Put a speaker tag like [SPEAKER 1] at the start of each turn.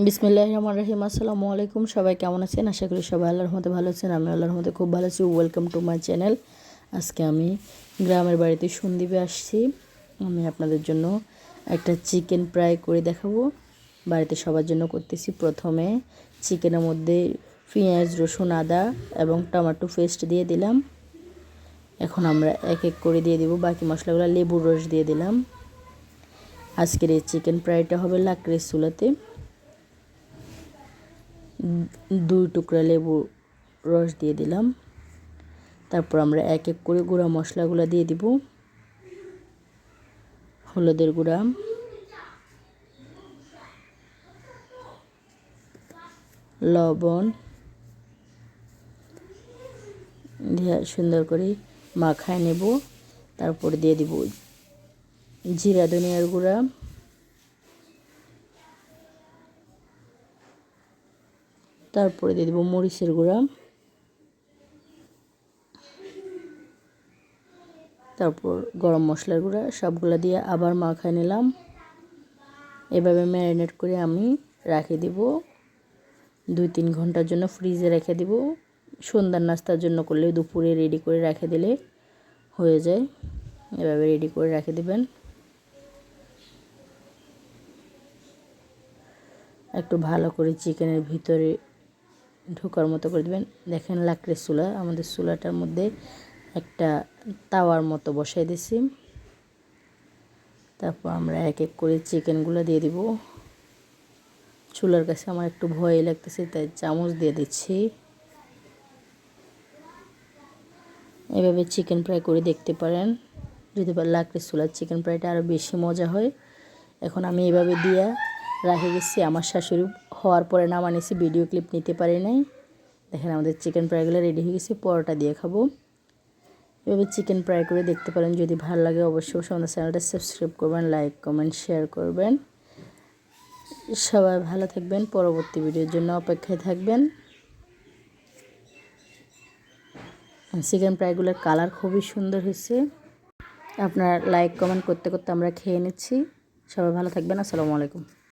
[SPEAKER 1] বিসমিল্লাহির রহমানির রহিম। আসসালামু আলাইকুম। সবাই কেমন আছেন? আশা করি সবাই আল্লাহর রহমতে ভালো আছেন। আমি আল্লাহর রহমতে খুব ভালো আছি। Welcome to my channel. আজকে আমি গ্রামের বাড়িতে সন্দ্বীপে আসছি। আমি আপনাদের জন্য একটা চিকেন ফ্রাই করে দেখাবো। বাড়িতে সবার জন্য করতেছি। প্রথমে চিকেনের মধ্যে পেঁয়াজ, রসুন, আদা এবং টমেটো পেস্ট দিয়ে দিলাম। এখন আমরা এক এক করে দিয়ে দিব বাকি মশলাগুলো। লেবুর রস দিয়ে দিলাম। আজকের এই চিকেন ফ্রাইটা হবে লাকড়ির চুলাতে। 2 টুকরা লেবু রস দিয়ে দিলাম। তারপর আমরা এক এক করে গুঁড়া মশলাগুলো দিয়ে দিব। হলুদের গুঁড়া, লবণ দিয়ে সুন্দর করে মাখায় নেব। তারপর দিয়ে দিব জিরা ধনিয়ার গুঁড়া, তারপরে দিয়ে দিব মরিচের গুঁড়া, তারপর গরম মশলার গুঁড়া। সবগুলো দিয়ে আবার মাখায় নিলাম। এভাবে ম্যারিনেট করে আমি রেখে দিব 2-3 ঘন্টার জন্য ফ্রিজে রেখে দিব। সন্ধ্যার নাস্তার জন্য করলে দুপুরে রেডি করে রেখে দিলে হয়ে যায়। এভাবে রেডি করে রেখে দিবেন। একটু ভালো করে চিকেনের ভিতরে ঢোকার মতো করে দেবেন। দেখেন লাকড়ির চুলা, আমাদের চুলাটার মধ্যে একটা তাওয়ার মতো বসাই দিছি। তারপর আমরা এক এক করে চিকেনগুলো দিয়ে দিব। চুলার কাছে আমার একটু ভয় লাগতেছে, তাই চামচ দিয়ে দিচ্ছি। এভাবে চিকেন ফ্রাই করে দেখতে পারেন। যদি লাকড়ির চুলার চিকেন ফ্রাইটা আরও বেশি মজা হয়। এখন আমি এভাবে দিয়ে রেখে গেছি। আমার শাশুড়ি হওয়ার পরে নামানিয়েছি, ভিডিও ক্লিপ নিতে পারি নাই। দেখেন আমাদের চিকেন ফ্রাইগুলো রেডি হয়ে গেছে। পরোটা দিয়ে খাবো। এভাবে চিকেন ফ্রাই করে দেখতে পারেন। যদি ভালো লাগে অবশ্যই আমাদের চ্যানেলটা সাবস্ক্রাইব করবেন, লাইক কমেন্ট শেয়ার করবেন। সবাই ভালো থাকবেন। পরবর্তী ভিডিওর জন্য অপেক্ষায় থাকবেন। চিকেন ফ্রাইগুলোর কালার খুবই সুন্দর হয়েছে। আপনারা লাইক কমেন্ট করতে করতে আমরা খেয়ে নিচ্ছি। সবাই ভালো থাকবেন। আসসালামু আলাইকুম।